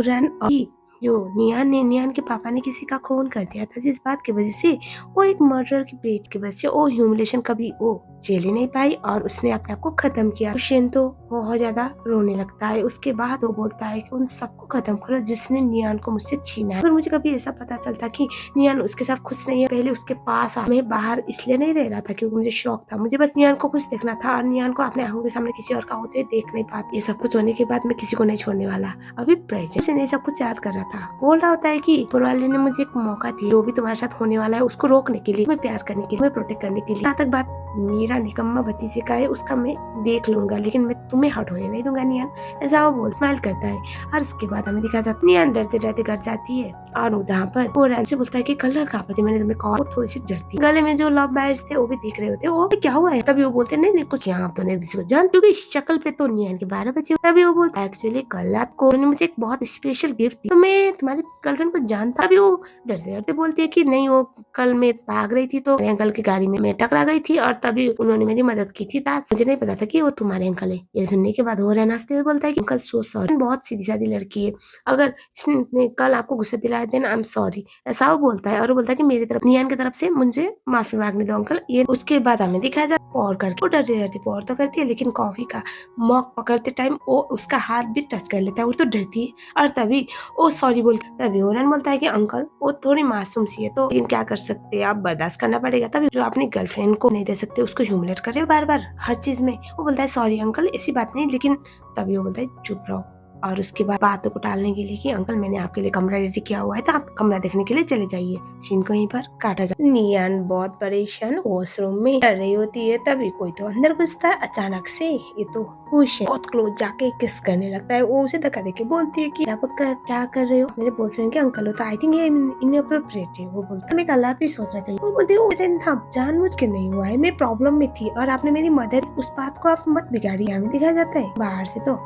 Run और जो नियान के पापा ने किसी का खून कर दिया था, जिस बात की वजह से वो एक मर्डर की पेज की वजह से वो ह्यूमिलेशन कभी वो झेल ही नहीं पाई और उसने अपने आप को खत्म किया। हुसैन तो बहुत ज्यादा रोने लगता है। उसके बाद वो बोलता है कि उन सबको खत्म करो जिसने नियान को मुझसे छीना है। पर मुझे कभी ऐसा पता चलता कि नियान उसके साथ खुश नहीं है। पहले उसके पास मैं बाहर इसलिए नहीं रह रहा था क्योंकि मुझे शौक था, मुझे बस नियान को खुश देखना था और नियान को अपने आंखों के सामने किसी और का होते हुए देख नहीं पाती। ये सब कुछ होने के बाद मैं किसी को नहीं छोड़ने वाला। अभी प्रेजेंट से नहीं सब कुछ याद कर रहा था। बोल रहा होता है कि ऊपर वाले ने मुझे एक मौका दिया, जो भी तुम्हारे साथ होने वाला है उसको रोकने के लिए, तुम्हें प्यार करने के लिए, तुम्हें प्रोटेक्ट करने के लिए। यहाँ तक बात मेरा निकम्मा भतीजे का है, उसका मैं देख लूंगा लेकिन मैं तुम्हें हट होने नहीं दूंगा नियान। ऐसा वो बोल स्माइल करता है और उसके बाद हमें दिखा जाता है नियान डरते डरते घर जाती है और वो जहाँ पर वो रैन से बोलता है कि कल रात कहाँ पर थी, मैंने तुम्हें कॉल। थोड़ी सी डरती, गले में जो लव बैर्ड्स थे वो भी दिख रहे होते। वो क्या हुआ है? तभी वो बोलते नहीं नहीं कुछ, यहाँ तो नहीं किसी को जान, क्योंकि शक्ल पे तो नियान के 12 बजे। तभी वो बोलता है एक्चुअली कल रात को उन्होंने मुझे एक बहुत स्पेशल गिफ्ट दी, तो मैं तुम्हारी गर्लफ्रेंड को जानता। अभी वो डरते डरते बोलती है कि नहीं, वो कल मैं भाग रही थी तो अंकल की गाड़ी में मैं टकरा गई थी और तभी उन्होंने मेरी मदद की थी। मुझे नहीं पता था कि वो तुम्हारे अंकल है। ये सुनने के बाद हो रहा नाचते हुए बोलता है कि अंकल सो सॉरी, बहुत सीधी सादी लड़की है, अगर इसने कल आपको गुस्सा दिलाया देन आई एम सॉरी। ऐसा वो बोलता है और वो बोलता है कि मेरी तरफ नियान की तरफ से मुझे माफी मांगने दो अंकल। ये उसके बाद हमें दिखाया जाए पौर करके, वो डरती डरती पौर तो करती है लेकिन कॉफी का मॉग पकड़ते टाइम वो उसका हाथ भी टच कर लेता है। वो तो डरती है और तभी वो सॉरी बोल, तभी ओरन बोलता है कि अंकल वो थोड़ी मासूम सी है तो लेकिन क्या कर सकते हैं, आप बर्दाश्त करना पड़ेगा। तभी जो अपनी गर्लफ्रेंड को नहीं दे सकते उसको ह्यूमिलेट कर रहे हो बार बार हर चीज में। वो बोलता है सॉरी अंकल ऐसी बात नहीं, लेकिन तभी वो बोलता है चुप रहो। और उसके बाद बातों को टालने के लिए कि अंकल मैंने आपके लिए कमरा रेडी किया हुआ है तो आप कमरा देखने के लिए चले जाइए। सीन को यहीं पर काटा जाए। नियान बहुत परेशान वॉशरूम में कर रही होती है, तभी कोई तो अंदर घुसता है अचानक से। ये तो हुसैन बहुत क्लोज जाके किस करने लगता है। वो उसे धक्का देके बोलती है कि आप क्या कर रहे हो, मेरे बॉयफ्रेंड के अंकल हो तो आई थिंक ये इनअप्रोप्रिएट है। वो बोलता है हमें गलत भी सोचना चाहिए। वो बोलती है था जानबूझ के नहीं हुआ है, मैं प्रॉब्लम में थी और आपने मेरी मदद, उस बात को आप मत बिगाड़िए। हमें दिखाया जाता है बाहर से तो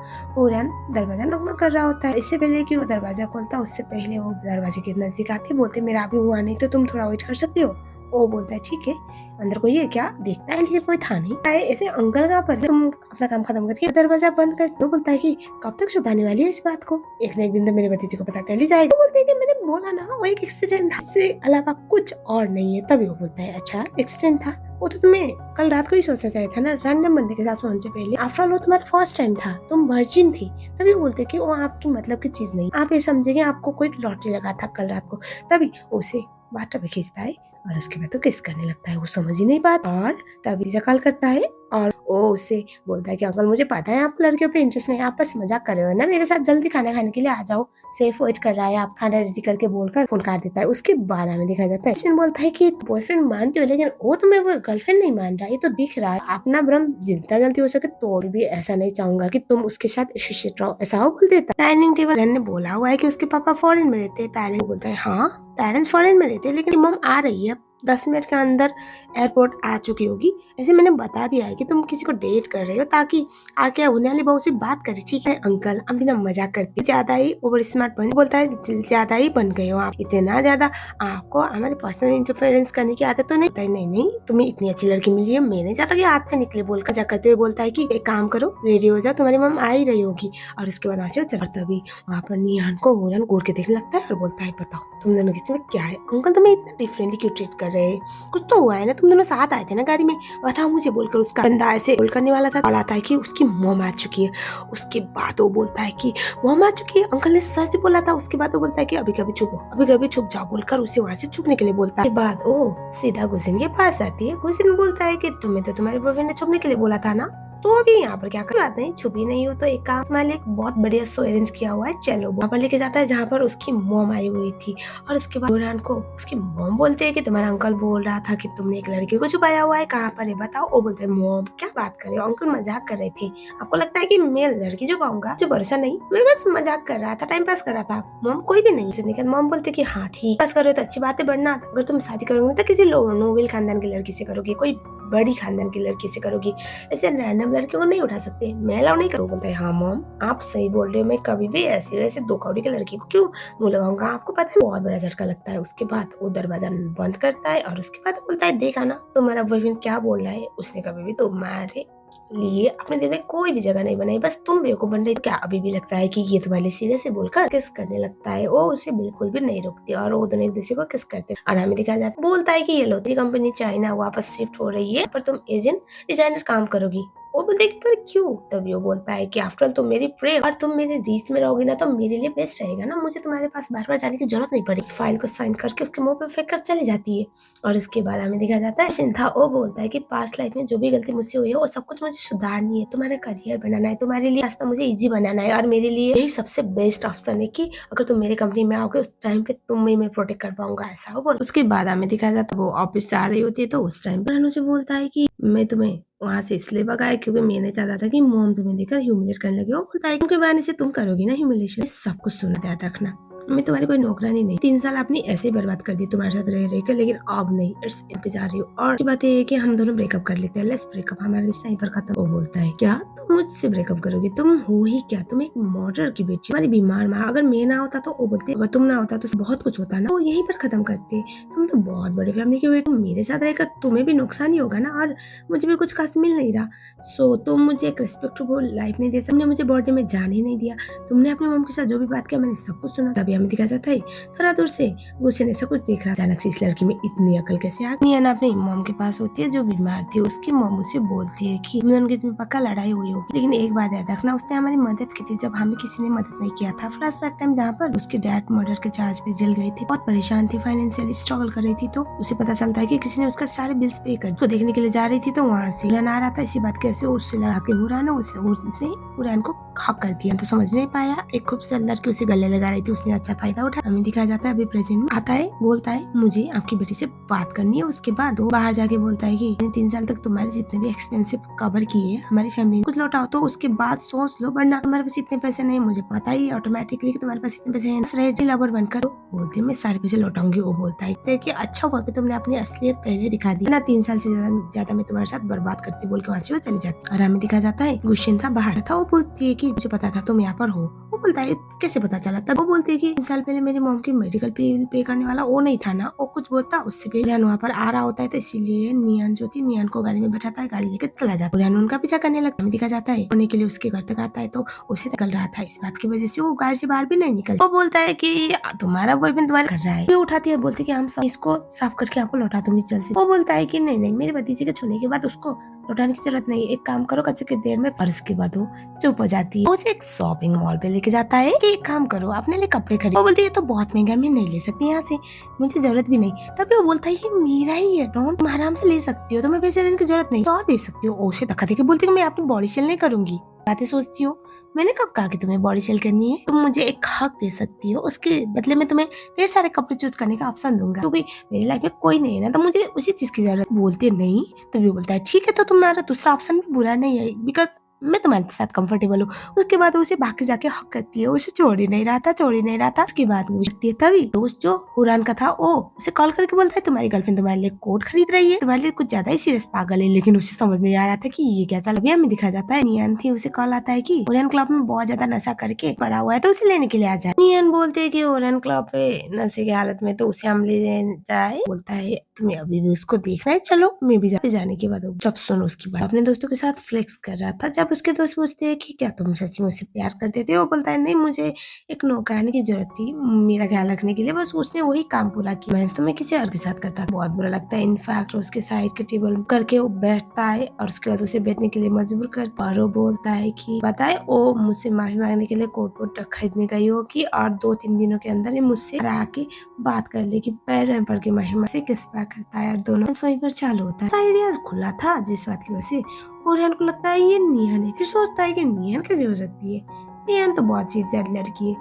ओरन दरवाजा नॉक कर रहा होता है। इससे पहले कि वो दरवाजा खोलता उससे पहले वो दरवाजे के नजदीक आते बोलते मेरा अभी हुआ नहीं तो तुम थोड़ा वेट कर सकते हो। वो बोलता है ठीक है। अंदर कोई है क्या, देखता है लेकिन कोई था नहीं। ऐसे अंकल कहाँ पर, तुम अपना काम खत्म करके दरवाजा बंद कर। वो बोलता है कि कब तक छुपाने वाली है इस बात को, एक न एक दिन तो मेरे भतीजे को पता चल ही जाएगा। वो बोलते हैं कि मैंने बोला ना वो एक एक्सीडेंट था, इससे अलावा कुछ और नहीं है। तभी वो बोलता है अच्छा एक्सीडेंट था, वो तो तुम्हें कल रात को ही सोचना चाहिए था ना, रैंडम बंदे के साथ सोने से पहले। आफ्टर ऑल वो तुम्हारा फर्स्ट टाइम था, तुम वर्जिन थी। तभी वो बोलते कि वो आपकी मतलब की चीज नहीं, आप ये समझेंगे आपको कोई लॉटरी लगा था कल रात को। तभी उसे बाथटब में खींचता है और उसके बाद तो किस करने लगता है। वो समझ ही नहीं पाता और तभी कॉल करता है और वो उससे बोलता है कि अंकल मुझे पता है आपको लड़कियों पे इंटरेस्ट नहीं है, आप बस मजाक कर रहे हो ना मेरे साथ, जल्दी खाना खाने के लिए आ जाओ, सेफ वेट कर रहा है, आप खाना रेडी करके बोलकर फोन काट देता है। उसके बाद हमें दिखाया जाता है हुसैन बोलता है कि बॉयफ्रेंड मानती हो लेकिन वो तुम्हें वो गर्लफ्रेंड नहीं मान रहा, ये तो दिख रहा है। अपना भ्रम जितना जल्दी हो सके तोड़ भी ऐसा नहीं चाहूंगा कि तुम उसके साथ एसोसिएट रहो, ऐसा वो बोल देता है। डाइनिंग टेबल ने बोला हुआ है कि उसके पापा फॉरेन में रहते हैं। पेरेंट्स बोलता है हाँ पेरेंट्स फॉरेन में रहते हैं लेकिन मम आ रही है 10 मिनट के अंदर एयरपोर्ट आ चुकी होगी। ऐसे मैंने बता दिया है कि तुम किसी को डेट कर रहे हो ताकि आके होने वाली बहू से बात करे। ठीक है अंकल, हम भी ना मजाक करते, ज्यादा ही ओवर स्मार्ट बन, बोलता है ज्यादा ही बन गए हो आप, इतना ज्यादा आपको हमारे पर्सनल इंटरफेरेंस करने की आदत तो नहीं। नहीं नहीं तुम्हें इतनी अच्छी लड़की मिली है, मैं नहीं चाहता कि हाथ से निकले। बोलकर जा करते हुए बोलता है कि एक काम करो रेडी हो जाओ, तुम्हारी मम आ ही रही होगी। और उसके बाद वहाँ चल, तभी वहाँ पर निहान को ओरन घूर के देखने लगता है और बोलता है बताओ तुम दोनों किसी में क्या है, अंकल तुम्हें इतना डिफरेंटली क्यों ट्रीट कर रहे हैं, कुछ तो हुआ है ना, तुम दोनों साथ आए थे ना गाड़ी में, बताओ मुझे। बोलकर उसका बंदा ऐसे कॉल करने वाला था, कॉल आता है कि उसकी मॉम आ चुकी है। उसके बाद वो बोलता है कि मॉम आ चुकी है, अंकल ने सच बोला था। उसके बाद वो बोलता है कि अभी कभी छुप अभी कभी छुप जाओ, बोलकर उसे वहाँ से छुपने के लिए बोलता है। बाद वो सीधा गुलशन के पास आती है। गुलशन बोलता है कि तुम्हें तो तुम्हारे बॉयफ्रेंड ने छुपने के लिए बोला था ना, तो अभी यहाँ पर क्या कर बात नहीं, छुपी नहीं हो तो एक काम तुम्हारे लिए एक बहुत बढ़िया शो अरेंज किया हुआ है, चलो। वहाँ पर लेके जाता है जहाँ पर उसकी मॉम आई हुई थी। और उसके बाद बुरहान को उसकी मॉम बोलते है कि तुम्हारा अंकल बोल रहा था कि तुमने एक लड़की को छुपाया हुआ है, कहाँ पर है बताओ। वो बोलते हैं मॉम क्या बात कर रहे हो, अंकल मजाक कर रहे थे, आपको लगता है कि मैं लड़की छुपाऊंगा, जो भरोसा नहीं, मैं बस मजाक कर रहा था, टाइम पास कर रहा था। मॉम कोई भी नहीं। मॉम बोलते कि हाँ ठीक पास कर रहे हो तो अच्छी बात है, बढ़ना अगर तुम शादी करोगे तो किसी नोबेल खानदान की लड़की से करोगी, कोई बड़ी खानदान की लड़की से करोगी, ऐसे रैंडम लड़कियों को नहीं उठा सकते, मैं अलाउ नहीं करूँ। बोलता है हाँ मॉम आप सही बोल रहे हो, मैं कभी भी ऐसे वैसे दो कौड़ी की लड़की को क्यों मुंह लगाऊंगा, आपको पता है। बहुत बड़ा झटका लगता है। उसके बाद वो दरवाजा बंद करता है और उसके बाद बोलता है देखा ना तुम्हारा बॉयफ्रेंड क्या बोल रहा है, उसने कभी भी तुम्हारे लिए अपने दिल में कोई भी जगह नहीं बनाई, बस तुम बेवकूफ बन रही। तो क्या अभी भी लगता है कि ये तुम्हारे लिए सीरियस है? बोलकर किस करने लगता है। वो उसे बिल्कुल भी नहीं रोकती और वो दोनों एक दूसरे को किस करते हैं। और हमें दिखाया जाता है, बोलता है कि ये लो तेरी कंपनी चाइना वापस शिफ्ट हो रही है, पर तुम एजेंट डिजाइनर काम करोगी। वो बोलती है पर क्यों? तभी वो बोलता है कि आफ्टर ऑल तुम मेरी फ्रेंड और तुम मेरे रीच में रहोगी ना, तो मेरे लिए बेस्ट रहेगा ना, मुझे तुम्हारे पास बार बार जाने की जरूरत नहीं पड़ी। उस फाइल को साइन करके उसके मुंह पे फेंक कर चली जाती है। और उसके बाद हमें दिखाया जाता है सिंथा वो बोलता है कि पास्ट लाइफ में जो भी गलती मुझसे हुई है वो सब कुछ मुझे सुधारनी है, तुम्हारा करियर बनाना है, तुम्हारे लिए रास्ता मुझे इजी बनाना है, और मेरे लिए यही सबसे बेस्ट ऑप्शन है कि अगर तुम मेरे कंपनी में आओगे उस टाइम पे तुम ही मैं प्रोटेक्ट कर पाऊंगा, ऐसा वो बोल। उसके बाद हमें दिखाया जाता है वो ऑफिस से आ रही होती है, तो उस टाइम पर मुझे बोलता है कि मैं तुम्हें वहां से इसलिए भगाया क्योंकि मैं नहीं चाहता था कि मॉम तुम्हें देखकर ह्यूमिलेट करने लगे। वो बोलता है क्योंकि बहाने से तुम करोगी ना ह्यूमिलेशन, सब कुछ सुना, याद रखना मैं तुम्हारी कोई नौकरानी नहीं। 3 साल आपने ऐसे ही बर्बाद कर दी तुम्हारे साथ रह रह कर, लेकिन अब नहीं, इट्स पे जा रही हूँ। और बात ये है कि हम दोनों ब्रेकअप कर लेते हैं, लेट्स ब्रेकअप, हमारा रिश्ता यहीं पर खत्म। वो बोलता है क्या तुम मुझसे ब्रेकअप करोगी? तुम हो ही क्या, तुम एक मर्डर की बेटी, तुम्हारी बीमार माँ। अगर मैं ना होता तो वो बोलते, अगर तुम ना होता तो बहुत कुछ होता ना, वो यहीं पर खत्म करते। तुम तो बहुत बड़ी फैमिली की बेटी, मेरे साथ रहकर तुम्हें भी नुकसान ही होगा ना, और मुझे भी कुछ खास मिल नहीं रहा। सो तुम मुझे एक रिस्पेक्टेबल लाइफ नहीं दे सकते, तुमने मुझे बर्थडे में जाने नहीं दिया, तुमने अपनी मम्मी के साथ जो भी बात किया मैंने सब कुछ सुना। तभी हमें दिखा जाता है थोड़ा दूर से गुस्से ने सब कुछ देख रहा, अचानक से इस लड़की में इतनी अकल कैसे आ गई। नियन अपनी मॉम के पास होती है जो बीमार थी, उसकी मॉम उसे बोलती है कि उनके में पक्का लड़ाई हुई होगी, लेकिन एक बात याद रखना, उसने हमारी मदद की थी जब हमें किसी ने मदद नहीं किया था। फ्लैशबैक टाइम जहाँ पर उसके डैड मर्डर के चार्ज पे जल गए थे, बहुत परेशान थी, फाइनेंशियली स्ट्रगल कर रही थी, तो उसे पता चलता है कि किसी ने उसका सारे बिल्स पे कर। उसको देखने के लिए जा रही थी तो वहाँ से आ रहा था, इसी बात कैसे उससे लगा के हो रहा ना, उसने उड़ान को हक कर दिया, तो समझ नहीं पाया। एक खूबसूरत लड़की उसे गले लगा रही थी, उसने अच्छा फायदा उठा। हमें दिखाया जाता है अभी प्रेजेंट में आता है, बोलता है मुझे आपकी बेटी से बात करनी है। उसके बाद वो बाहर जाके बोलता है कि मैंने 3 साल तक तुम्हारे जितने भी एक्सपेंसिव कवर किए हमारी फैमिली कुछ लौटाओ, तो उसके बाद सोच लो, वरना तुम्हारे पास इतने पैसे नहीं, मुझे पता ही ऑटोमेटिकली कि तुम्हारे पास इतने पैसे हैं, लवर बनकर बोलते मैं सारे पैसे लौटाऊंगी। वो बोलता है कि अच्छा हुआ कि तुमने अपनी असलियत पहले दिखा दी ना, 3 साल से ज्यादा मैं तुम्हारे साथ बर्बाद करती, बोल के वहाँ से वो चली जाती। और हमें दिखा जाता है गुस्सिन था बाहर था, वो बोलती है कि मुझे पता था तुम यहाँ पर हो। वो बोलता है कैसे पता चला? तब वो बोलती है कि 3 साल पहले मेरी मॉम की मेडिकल बिल पे करने वाला वो नहीं था ना, वो कुछ बोलता उससे पहले वहाँ पर आ रहा होता है, तो इसीलिए नियान जो थी नियान को गाड़ी में बैठाता है, गाड़ी लेकर चला जाता है, उनका पीछा करने लगता है। दिखा जाता है होने के लिए उसके घर तक आता है, तो उसे निकल रहा था, इस बात की वजह से वो गाड़ी से बाहर भी नहीं निकल। वो बोलता है कि तुम्हारा बॉयफ्रेंड तुम्हारा कर रहा है, वो उठाती है, बोलती है कि हम इसको साफ करके आपको लौटा दूंगी जल्द से। वो बोलता है कि नहीं नहीं, मेरे भतीजे के छूने के बाद उसको लौटाने की जरूरत नहीं, एक काम करो कच्चे की देर में। फर्श के बाद वो चुप हो जाती है। उसे एक शॉपिंग मॉल पे लेके जाता है कि एक काम करो अपने लिए कपड़े खरीदो। वो बोलती है तो बहुत महंगा, मैं नहीं ले सकती यहाँ से, मुझे जरूरत भी नहीं। तभी वो बोलता है ये मेरा ही है डॉन, तुम आराम से ले सकती हो, तुम्हें पैसे देने की जरूरत नहीं, और दे सकती हो। उसे धक्का देके बोलती है मैं अपनी बॉडी सेल नहीं करूंगी, बातें सोचती हो, मैंने कब कहा कि तुम्हें बॉडी सेल करनी है? तुम मुझे एक हक दे सकती हो, उसके बदले में तुम्हें ढेर सारे कपड़े चूज करने का ऑप्शन दूंगा, क्योंकि मेरी लाइफ में कोई नहीं है ना, तो मुझे उसी चीज की जरूरत। बोलते नहीं, तभी बोलता है ठीक है, तो तुम्हारा दूसरा ऑप्शन भी बुरा नहीं है, बिकॉज मैं तुम्हारे साथ कंफर्टेबल हूँ। उसके बाद उसे बाकी जाके हक करती है, उसे छोड़ ही नहीं रहा था। उसके बाद वो तभी दोस्त जो हुरान का था वो उसे कॉल करके बोलता है तुम्हारी गर्लफ्रेंड तुम्हारे लिए कोट खरीद रही है, तुम्हारे लिए कुछ ज्यादा ही सीरियस पागल है, लेकिन उसे समझ नहीं आ रहा था कि ये क्या चल। अभी हमें दिखा जाता है नियन थी, उसे कॉल आता है कि ओरियन क्लब में बहुत ज्यादा नशा करके पड़ा हुआ है, तो उसे लेने के लिए आ जाए। नियन बोलते है कि ओरियन क्लब पे नशे की हालत में, तो उसे हम ले जाए। बोलता है तुम्हें अभी भी उसको देखना है, चलो मैं भी जाने के बाद जब सुनो उसकी बात अपने दोस्तों के साथ फ्लेक्स कर रहा था, जब उसके दोस्त पूछते हैं कि क्या तुम सच्ची मुझसे प्यार करते थे? वो बोलता है नहीं, मुझे एक नौकरानी की जरूरत थी मेरा ख्याल रखने के लिए, बस उसने वही काम पूरा किया, मैं तो मैं किसी और के साथ करता। बहुत बुरा लगता है। इनफैक्ट उसके साइड के टेबल करके वो बैठता है और उसके बाद उसे बैठने के लिए मजबूर करता है, और वो बोलता है कि पता है वो मुझसे माफी मांगने के लिए कोट वोट खरीदने गई होगी, और 2-3 दिनों के अंदर ही मुझसे आके बात कर लेगी। पैर में पड़ के महिमा से किस प्यार करता है, और दोनों वहीं पर चालू होता है। शायद खुला था जिस बात की वजह से ओरियन को लगता है ये नियन है, फिर सोचता है कि नियन कैसे हो सकती है, नियन तो बहुत सीधी लड़की है,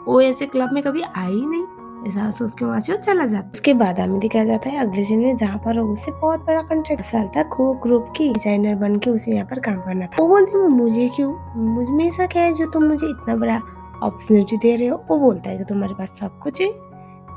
वो ऐसे क्लब में कभी आई ही नहीं, ऐसा सोच के वहाँ से वो चला जाता है। उसके बाद हमें दिखाया जाता है अगले सीन में, जहाँ पर उसे बहुत बड़ा कॉन्ट्रैक्ट साल तक वो ग्रुप की डिजाइनर बन के उसे यहाँ पर काम करना था। वो बोलती मुझे क्यों, मुझ में ऐसा क्या है जो तुम मुझे इतना बड़ा अपॉर्चुनिटी दे रहे हो? वो बोलता है कि तुम्हारे पास सब कुछ है,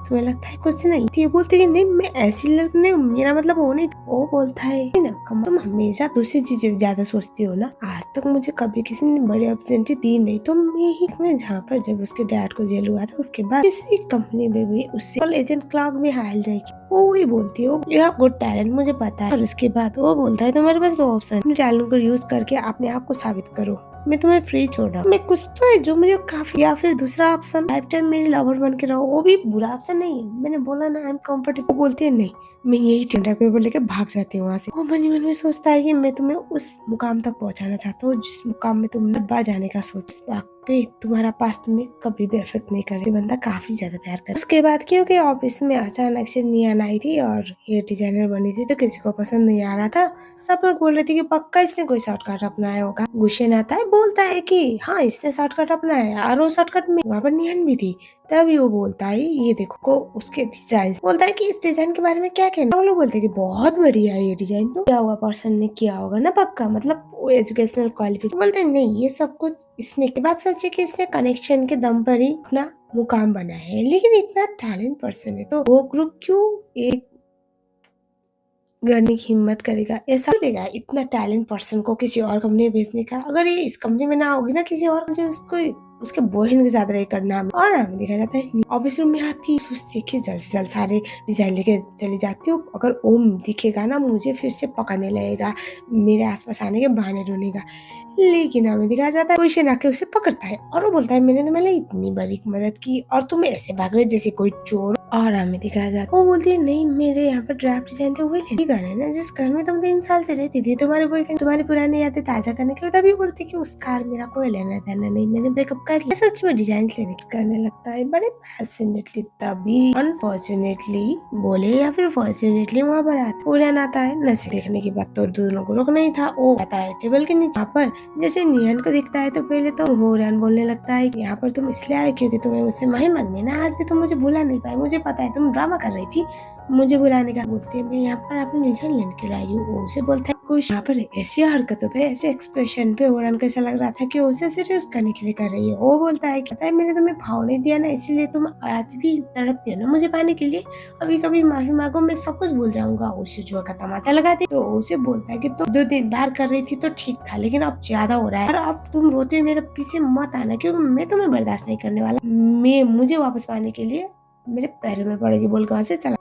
तुम्हें लगता है कुछ नहीं? तो ये बोलती है कि नहीं मैं ऐसी लड़की नहीं हूँ, मेरा मतलब वो नहीं। वो बोलता है ना तुम हमेशा दूसरी चीजें ज्यादा सोचती हो ना, आज तक मुझे कभी किसी ने बड़ी अपॉर्चुनिटी दी नहीं, तो मैं जहाँ पर जब उसके डैड को जेल हुआ था उसके बाद किसी कंपनी में भी उससे एजेंट क्लर्क में हायर नहीं की। वो वही बोलती है यू हैव गुड टैलेंट, मुझे पता है। और उसके बाद वो बोलता है तुम्हारे पास दो ऑप्शन, अपने टैलेंट को यूज करके अपने आप को साबित करो, मैं तुम्हें फ्री छोड़ रहा हूँ, मैं कुछ तो है जो मुझे काफी, या फिर दूसरा ऑप्शन लाइफ टाइम मेरी लवर बन के रहो, वो भी बुरा ऑप्शन नहीं है। मैंने बोला ना आई एम कंफर्टेबल, बोलती है नहीं मैं यही टेंडर पेपर लेके भाग जाती हूँ वहाँ से। वो मन ही मन में सोचता है कि मैं तुम्हें उस मुकाम तक पहुँचाना चाहता हूँ जिस मुकाम में तुम बार जाने का सोच पे तुम्हारा पास तुम्हें कभी भी अफेक्ट नहीं करे। बंदा काफी ज्यादा प्यार कर। उसके बाद क्योंकि ऑफिस में अचानक से नियान आई थी और ये डिजाइनर बनी थी तो किसी को पसंद नहीं आ रहा था। सब लोग बोल रहे थे कि पक्का इसने कोई शॉर्टकट अपनाया होगा। गुस्से आता है, बोलता है कि हाँ इसने शॉर्टकट अपनाया, और वो शॉर्टकट में वहाँ पर नियन भी थी। तभी वो बोलता है ये देखो को उसके डिजाइन, बोलता है कि इस डिजाइन के बारे में क्या कहना। वो लोग बोलते हैं कि बहुत बढ़िया है ये डिजाइन, तो क्या हुआ पर्सन ने किया होगा ना पक्का, मतलब वो एजुकेशनल क्वालिफिकेशन। बोलते हैं नहीं ये सब कुछ इसने, की बात सच है कि इसने कनेक्शन के दम पर ही अपना मुकाम बनाया है, लेकिन इतना टैलेंट पर्सन है तो वो ग्रुप क्यों एक करने की हिम्मत करेगा, ऐसा लेगा इतना टैलेंट पर्सन को किसी और कंपनी में भेजने का। अगर ये इस कंपनी में ना होगी ना किसी और जो उसको उसके बहन के साथ रह करना। और हमें देखा जाता है ऑफिस रूम में आती सोचती है कि जल्द से जल्द सारे डिजाइन लेके चली जाती हूँ, अगर ओम दिखेगा ना मुझे फिर से पकड़ने लगेगा, मेरे आसपास आने के बहाने ढूंढेगा। लेकिन हमें दिखाया जाता है क्वेश्चन आके उसे पकड़ता है और वो बोलता है मैंने तुम्हें इतनी बड़ी मदद की और तुम ऐसे भाग रहे जैसे कोई चोर। और हमें दिखाया जाता है वो बोलती है नहीं मेरे यहाँ पर ड्राफ्ट डिजाइन थे वही घर है ना जिस घर में तुम 3 साल से रहती थी, तुम्हारे बॉयफ्रेंड तुम्हारी पुरानी यादें ताजा करने के लिए। तभी बोलती कि उस कार मेरा कोई लेना देना नहीं, मैंने ब्रेकअप कर लिया। सच में डिजाइन लेने करने लगता है बड़े पैशनेटली। तभी अनफॉर्चुनेटली बोले या फिर फॉर्चुनेटली वहाँ पर उड़ान आता है। नशे देखने के बाद तो दोनों को रोकना ही था। वो आता है टेबल के नीचे पर जैसे नियन को दिखता है तो पहले तो होरान बोलने लगता है यहाँ पर तुम इसलिए आए क्योंकि तुम्हें मुझसे माफी मांगनी है ना, आज भी तुम मुझे भुला नहीं पाए, मुझे पता है तुम ड्रामा कर रही थी मुझे बुलाने का। बोलते हैं मैं यहाँ पर अपने डिजाइन लेने के लिए आई हूँ। वो उसे बोलता है कुछ यहाँ पर ऐसी हरकतों पे ऐसे एक्सप्रेशन पे होरान को ऐसा लग रहा था कि उसे सीरियस करने के लिए कर रही है। वो बोलता है कि मैंने तुम्हें भाव नहीं दिया ना इसीलिए तुम आज भी तड़पती हो ना मुझे पाने के लिए, अभी कभी माफी मांगो मैं सब कुछ भूल जाऊंगा। उसे जोर का तमाचा लगाती तो उसे बोलता है कि तुम 2 दिन बाहर कर रही थी तो ठीक था लेकिन अब ज्यादा हो रहा है और अब तुम रोते हुए मेरे पीछे मत आना क्योंकि मैं तुम्हें बर्दाश्त नहीं करने वाला। मैं मुझे वापस पाने के लिए मेरे पैरों में पड़ेगी बोल के वहां से चला।